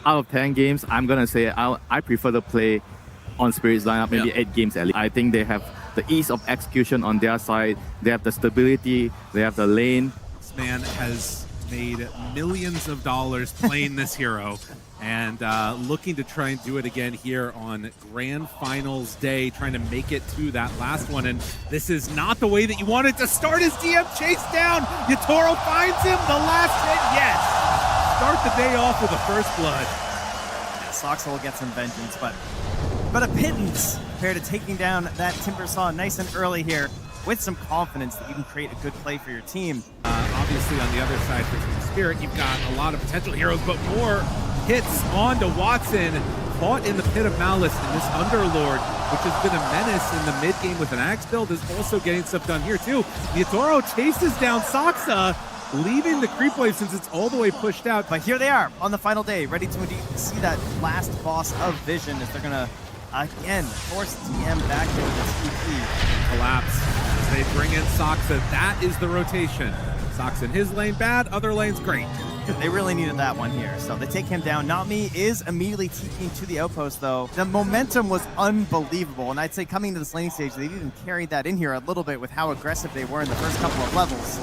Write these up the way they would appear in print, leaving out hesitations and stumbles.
Out of 10 games, I'm gonna say I prefer to play on Spirit's lineup, maybe 8 games at least. I think they have the ease of execution on their side. They have the stability. They have the lane. This man has made millions of dollars playing this hero and looking to try and do it again here on Grand Finals Day, trying to make it to that last one. And this is not the way that you wanted to start his DM chase down. Yatoro finds him, the last hit, yes! Start the day off with a first blood. Yeah, Soxa will get some vengeance, but a pittance compared to taking down that Timbersaw nice and early here with some confidence that you can create a good play for your team. Obviously, on the other side for Team Spirit, you've got a lot of potential heroes, but more hits on to Watson. Caught in the pit of malice, and this Underlord, which has been a menace in the mid game with an Axe build, is also getting stuff done here too. Yatoro chases down Soxa, leaving the creep wave since it's all the way pushed out. But here they are on the final day, ready to indeed see that last boss of Vision as they're gonna again force TM back into this EP. Collapse as they bring in Soxa. That is the rotation. Soxa in his lane bad, other lanes great. They really needed that one here, so they take him down. Nami is immediately TPing to the outpost, though. The momentum was unbelievable, and I'd say coming to this laning stage, they've even carried that in here a little bit with how aggressive they were in the first couple of levels.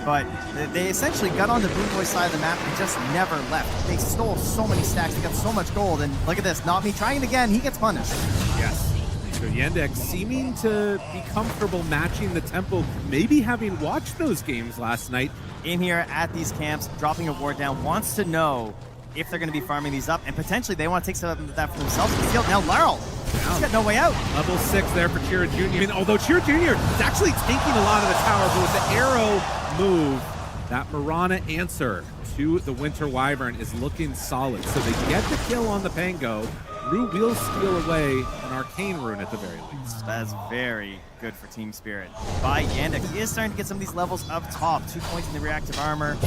But they essentially got on the Boon Boy side of the map and just never left. They stole so many stacks, they got so much gold, and look at this, Nami trying it again, he gets punished. Yes. So Yandex seeming to be comfortable matching the tempo, maybe having watched those games last night. In here at these camps, dropping a ward down, wants to know if they're going to be farming these up, and potentially they want to take some of that for themselves in the field. Now Laurel, he's got no way out. Level 6 there for Chira Jr. I mean, although Chira Jr. is actually taking a lot of the tower, but with the arrow move, that Mirana answer to the Winter Wyvern is looking solid. So they get the kill on the Pango. Rue will steal away an Arcane Rune at the very least. That's very good for Team Spirit. By Yandex, he is starting to get some of these levels up top. 2 points in the reactive armor,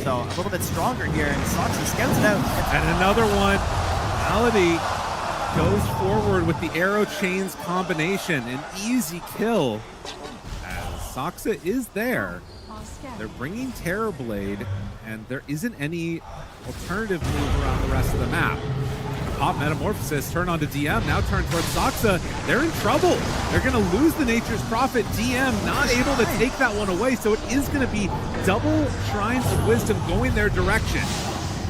so a little bit stronger here. And Soxa scouts it out. And another one. Malady goes forward with the arrow chains combination. An easy kill. As Soxa is there. They're bringing Terrorblade, and there isn't any alternative move around the rest of the map. Pop Metamorphosis, turn onto DM, now turn towards Soxa. They're in trouble. They're going to lose the Nature's Prophet. DM not able to take that one away, so it is going to be double Shrines of Wisdom going their direction.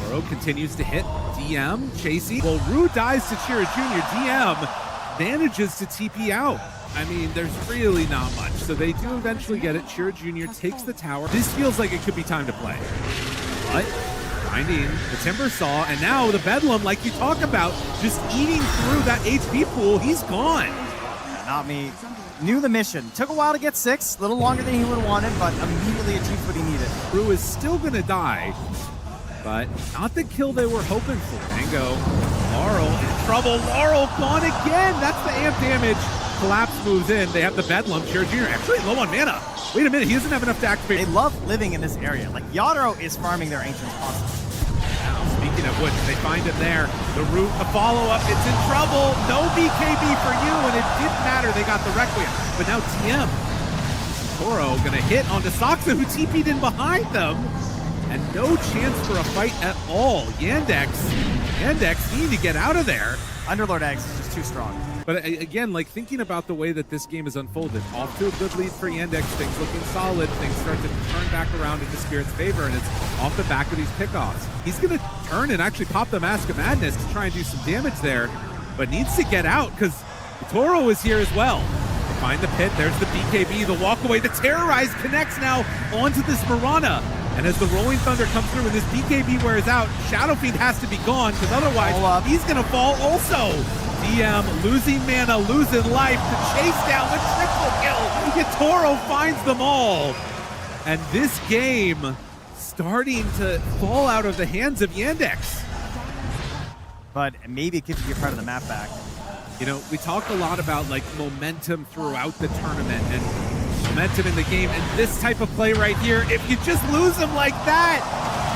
Bro continues to hit DM, chasing. Well, Rue dies to Chira Jr. DM manages to TP out. I mean, there's really not much. So they do eventually get it. Chira Jr. takes the tower. This feels like it could be time to play. But finding the Timbersaw, and now the Bedlam, like you talk about, just eating through that HP pool. He's gone. Not me. Knew the mission. Took a while to get 6, a little longer than he would have wanted, but immediately achieved what he needed. Rue is still going to die, but not the kill they were hoping for. Mango, Laurel in trouble. Laurel gone again. That's the amp damage. Collapse moves in. They have the Bedlam. Chira Jr. actually low on mana. Wait a minute, he doesn't have enough to activate. They love living in this area. Like, Yatoro is farming their Ancients constantly. Now, speaking of which, they find him there. The route, the follow-up, it's in trouble. No BKB for you, and it didn't matter. They got the Requiem. But now TM. Toro gonna hit onto Soxa, who TP'd in behind them. And no chance for a fight at all. Yandex need to get out of there. Underlord Aegis is just too strong. But again, like thinking about the way that this game is unfolded, off to a good lead for Yandex, things looking solid, things start to turn back around into Spirit's favor, and it's off the back of these pickoffs. He's going to turn and actually pop the Mask of Madness to try and do some damage there, but needs to get out because Toro is here as well. They find the pit, there's the BKB, the walk away, the Terrorize connects now onto this Mirana. And as the Rolling Thunder comes through and this BKB wears out, Shadowfiend has to be gone because otherwise he's going to fall also. DM losing mana, losing life to chase down the triple kill. Yatoro finds them all. And this game starting to fall out of the hands of Yandex. But maybe it gives you part of the map back. You know, we talk a lot about like momentum throughout the tournament and momentum in the game, and this type of play right here, if you just lose them like that,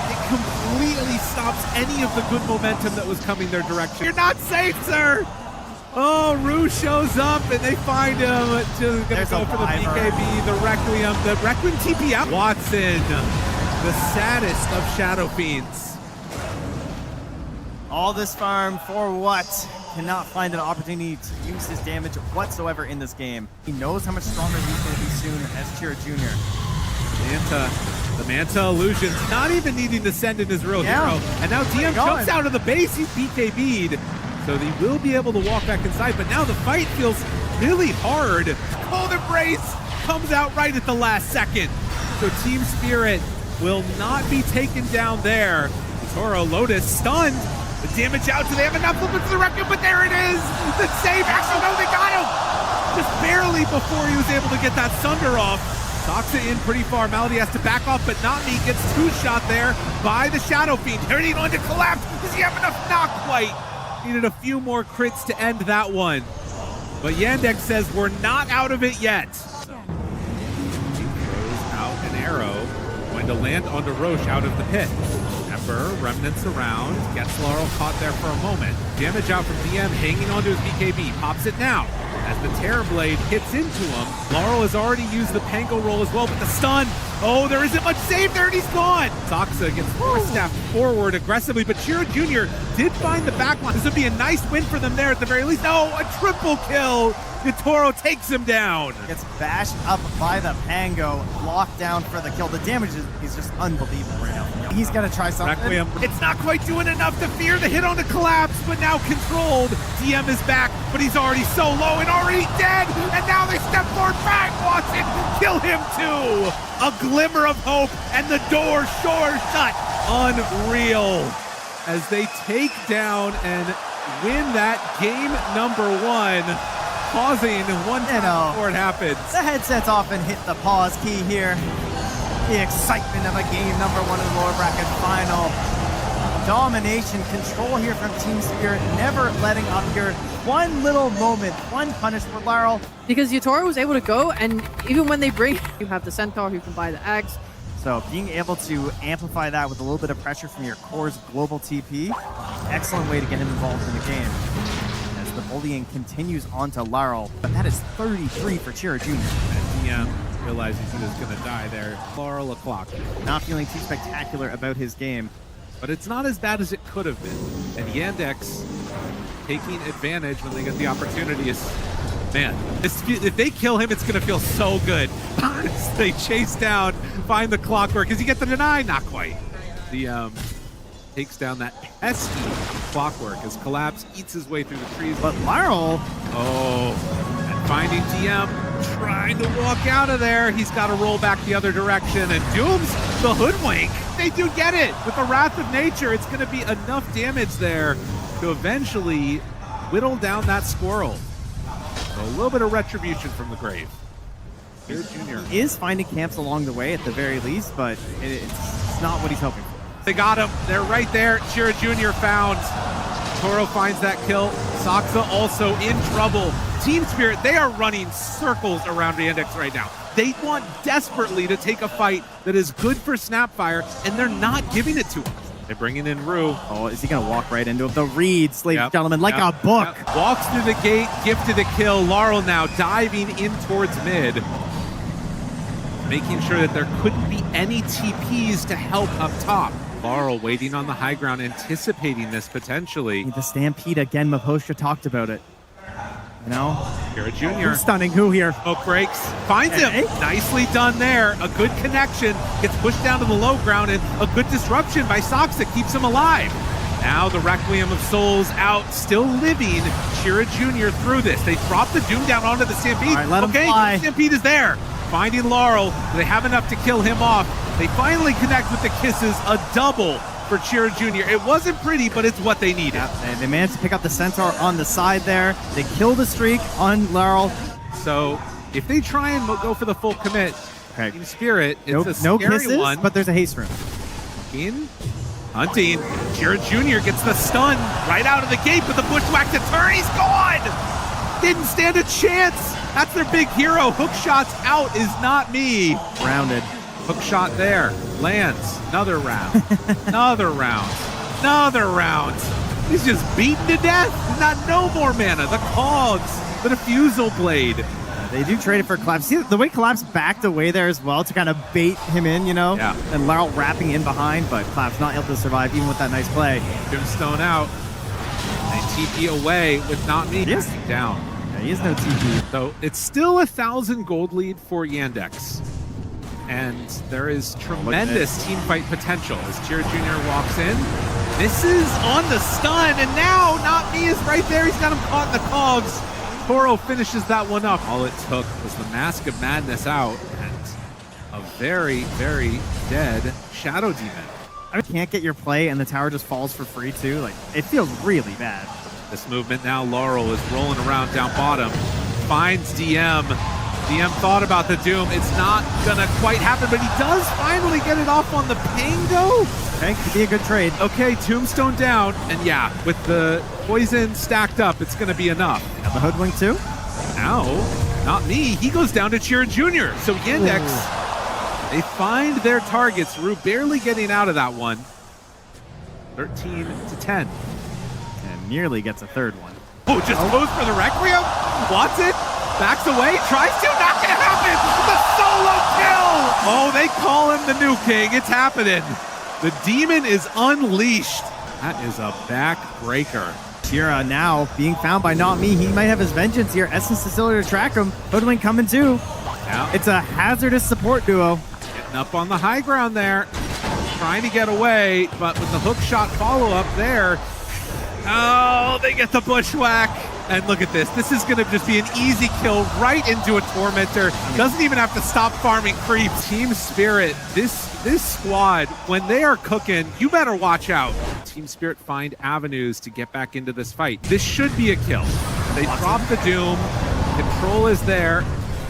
it completely stops any of the good momentum that was coming their direction. You're not safe, sir! Oh, Rue shows up and they find him. Just gonna go for the BKB, the Requiem TP out. Watson, the saddest of Shadow Fiends. All this farm for what? Cannot find an opportunity to use his damage whatsoever in this game. He knows how much stronger he's going to be soon as Chira Jr. The Manta illusions, not even needing to send in his real hero. And now DM jumps out of the base. He's BKB'd. So he will be able to walk back inside. But now the fight feels really hard. Cold Embrace comes out right at the last second. So Team Spirit will not be taken down there. Toro Lotus stunned. The damage out. Do they have enough limits to the record? But there it is. The save. Actually, no, they got him. Just barely before he was able to get that Sunder off. Soxa in pretty far. Malady has to back off, but not me. Gets two-shot there by the Shadow Fiend. Heading on to collapse. Does he have enough? Not quite. Needed a few more crits to end that one. But Yandex says we're not out of it yet. He throws out an arrow. Going to land onto Roche out of the pit. Ember, remnants around. Gets Laurel caught there for a moment. Damage out from DM, hanging onto his BKB. Pops it now. As the Terror Blade hits into him, Laurel has already used the Pango roll as well, but the stun. Oh, there isn't much save there, and he's gone. Soxa gets force staffed forward aggressively, but Chira Jr. did find the backline. This would be a nice win for them there at the very least. No, a triple kill. Toro takes him down. Gets bashed up by the Pango, locked down for the kill. The damage is just unbelievable right now. He's got to try something. Requiem. It's not quite doing enough to fear the hit on the collapse, but now controlled. DM is back, but he's already so low and already dead. And now they step forward back. Watson, kill him too. A glimmer of hope, and the door sure shut. Unreal. As they take down and win that game number one. Pausing one time before it happens. The headsets often hit the pause key here. The excitement of a game number one in the lower bracket final. Domination, control here from Team Spirit, never letting up here. One little moment, one punish for Laurel. Because Yatoro was able to go, and even when they bring, you have the Centaur who can buy the Axe. So being able to amplify that with a little bit of pressure from your core's global TP, excellent way to get him involved in the game. The bullying continues on to Laurel, but that is 33 for Chira Jr. And DM realizes he was going to die there. Laurel o'clock. Not feeling too spectacular about his game. But it's not as bad as it could have been. And Yandex taking advantage when they get the opportunity is, man, if they kill him, it's going to feel so good. They chase down, find the clockwork. Does he get the deny? Not quite. The takes down that pesky clockwork as Collapse eats his way through the trees. But Laurel, and finding DM, trying to walk out of there. He's got to roll back the other direction, and Doom's the hoodwink. They do get it. With the Wrath of Nature, it's going to be enough damage there to eventually whittle down that squirrel. So a little bit of retribution from the grave. Here, Junior. He is finding camps along the way at the very least, but it's not what he's hoping for. They got him. They're right there. Chira Jr. found. Toro finds that kill. Soxa also in trouble. Team Spirit, they are running circles around Yandex right now. They want desperately to take a fight that is good for Snapfire, and they're not giving it to him. They're bringing in Rue. Oh, is he going to walk right into it? The reads, ladies and gentlemen, like a book. Walks through the gate, gifted a kill. Laurel now diving in towards mid, making sure that there couldn't be any TPs to help up top. Laurel waiting on the high ground, anticipating this potentially. The Stampede again, Maposha talked about it. You know? Chira Jr. Who's stunning who here? Smoke breaks. Finds him. Nicely done there. A good connection. Gets pushed down to the low ground, and a good disruption by Soxa keeps him alive. Now the Requiem of Souls out, still living. Chira Jr. through this. They drop the Doom down onto the Stampede. All right, let him fly. The Stampede is there. Finding Laurel. They have enough to kill him off. They finally connect with the kisses. A double for Chira Jr. It wasn't pretty, but it's what they needed. And they managed to pick up the Centaur on the side there. They kill the streak on Laurel. So if they try and go for the full commit, Team Spirit, it's a no scary kisses, one. But there's a haste room. Hunting. Chira Jr. gets the stun right out of the gate with the bushwhack to turn. He's gone! Didn't stand a chance. That's their big hero. Hook shots out is not me. Rounded. Hook shot there. Lands. Another round. Another round. Another round. He's just beaten to death. Not no more mana. The cogs. The diffusal blade. They do trade it for Collapse. See the way Collapse backed away there as well to kind of bait him in, you know? Yeah. And Laurel wrapping in behind, but Collapse not able to survive even with that nice play. Tombstone out. And TP away with Not Me Yes. backing down. Yeah, he has no TP. So it's still 1,000 gold lead for Yandex. And there is tremendous team fight potential as Tira Jr. walks in. Misses on the stun, and now Not Me is right there. He's got him caught in the cogs. Toro finishes that one up. All it took was the Mask of Madness out and a very, very dead Shadow Demon. I mean, can't get your play and the tower just falls for free too. Like, it feels really bad. This movement now, Laurel is rolling around down bottom, finds DM. DM thought about the Doom. It's not gonna quite happen, but he does finally get it off on the Pango. Okay, could be a good trade. Okay, Tombstone down, and yeah, with the poison stacked up, it's gonna be enough. Got the Hoodwink too. Now, Not Me, he goes down to Chira Jr. So Yandex, they find their targets. Rue barely getting out of that one. 13-10. And nearly gets a third one. Oh, just goes for the Requiem. Watson backs away, tries to, not gonna happen. The solo kill. Oh, they call him the new king. It's happening. The demon is unleashed. That is a backbreaker. Tira now being found by Not Me. He might have his vengeance here. Essence Distiller to track him. Hoodwink coming too. Yeah, It's a hazardous support duo. getting up on the high ground there. Trying to get away, but with the hook shot follow-up there. Oh, they get the bushwhack. And look at this. This is going to just be an easy kill right into a Tormentor. Doesn't even have to stop farming creeps. Team Spirit, this squad, when they are cooking, you better watch out. Team Spirit find avenues to get back into this fight. This should be a kill. They drop the Doom. Control is there.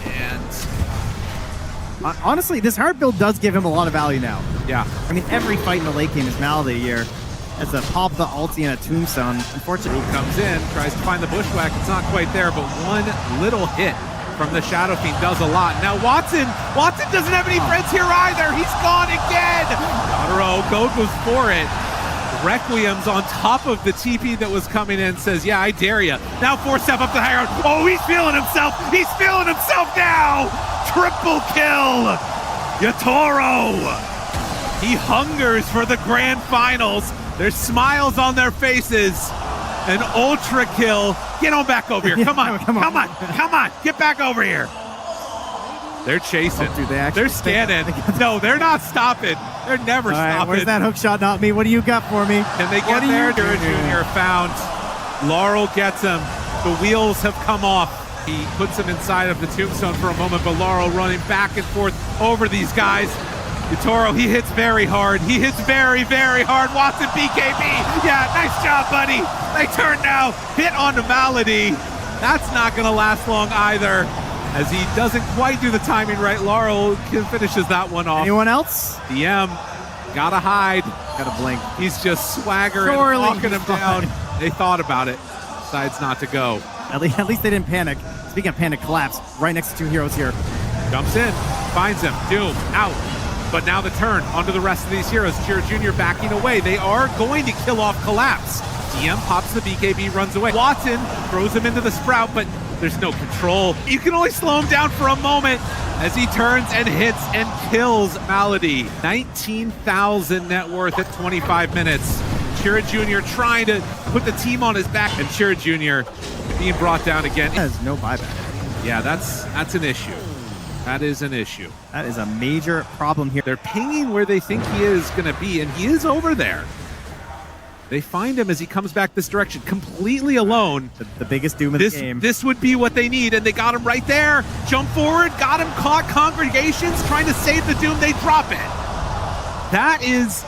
And Honestly, this hard build does give him a lot of value now. yeah, I mean, every fight in the late game is Malady here. As a pop the ulti and a tombstone. Unfortunately, comes in, tries to find the bushwhack. It's not quite there, but one little hit from the Shadow Fiend does a lot. Now Watson doesn't have any friends here either. He's gone again. Yotaro goes for it. Requiem's on top of the TP that was coming in, says, yeah, I dare you. Now 4-step up the high ground. Oh, he's feeling himself. He's feeling himself now. Triple kill. Yotaro. He hungers for the grand finals. There's smiles on their faces. An ultra kill. Get on back over here. Come on. Come on. Get back over here. They're chasing. Oh, dude, they're scanning. No, they're not stopping. They're never all right, stopping. where's that hook shot? Not me. What do you got for me? Can they get there? Tira Jr. found. Laurel gets him. The wheels have come off. He puts him inside of the tombstone for a moment, but Laurel running back and forth over these guys. Yotaro, he hits very hard. He hits very, very hard. Watson BKB. Yeah, nice job, buddy. They turn now. Hit onto Malady. That's not going to last long either, as he doesn't quite do the timing right. Laurel finishes that one off. Anyone else? DM, gotta hide. Gotta blink. He's just swaggering, Surely walking him he's down. fine. They thought about it. Decides not to go. At least they didn't panic. Speaking of panic, Collapse right next to two heroes here. Jumps in, finds him. Doom, out. But now the turn onto the rest of these heroes. Tira Jr. backing away. They are going to kill off Collapse. DM pops the BKB, runs away. Watson throws him into the Sprout, but there's no control. You can only slow him down for a moment as he turns and hits and kills Malady. 19,000 net worth at 25 minutes. Tira Jr. trying to put the team on his back, and Tira Jr. being brought down again. Has no buyback. Yeah, that's an issue. That is an issue. That is a major problem here. They're pinging where they think he is going to be, and he is over there. They find him as he comes back this direction, completely alone. The biggest doom of the game. This would be what they need, and they got him right there. Jump forward, got him caught. Congregations trying to save the Doom. They drop it. That is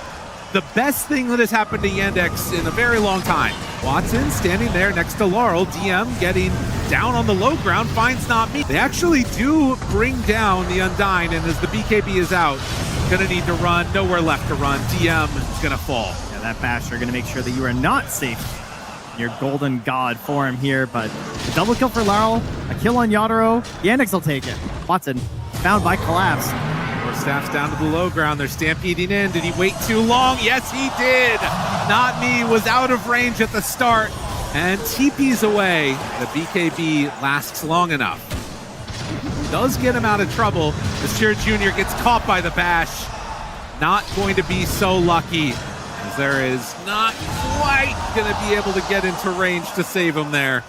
the best thing that has happened to Yandex in a very long time. Watson standing there next to Laurel. DM getting down on the low ground, finds Not Me. They actually do bring down the Undying, and as the BKB is out, gonna need to run. Nowhere left to run. DM is gonna fall. Yeah, that Basher gonna make sure that you are not safe. Your golden god for him here, but a double kill for Laurel, a kill on Yotaro. Yandex will take it. Watson found by Collapse. Staff's down to the low ground. They're stampeding in. Did he wait too long? Yes, he did. Not Me was out of range at the start and TP's away. The BKB lasts long enough. does get him out of trouble. As Chira Jr. gets caught by the bash. Not going to be so lucky, as there is not quite going to be able to get into range to save him there.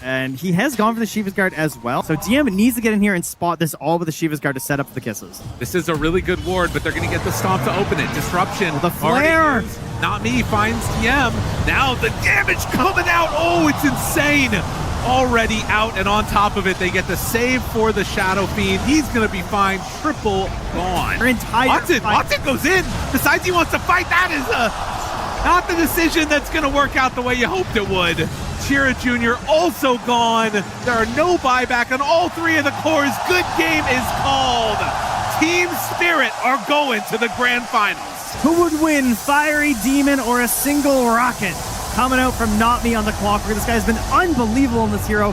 And he has gone for the Shiva's Guard as well. So DM needs to get in here and spot this all with the Shiva's Guard to set up the kisses. This is a really good ward, but they're going to get the stomp to open it. Disruption. The flare! Not me finds DM. Now the damage coming out. Oh, it's insane. Already out and on top of it. They get the save for the Shadow Fiend. He's going to be fine. Triple gone. Watson goes in. Decides he wants to fight. That is not the decision that's going to work out the way you hoped it would. Chira Jr. also gone. There are no buyback on all three of the cores. Good game is called. Team Spirit are going to the grand finals. Who would win, Fiery Demon or a single rocket? Coming out from Not Me on the clock. This guy's been unbelievable in this hero.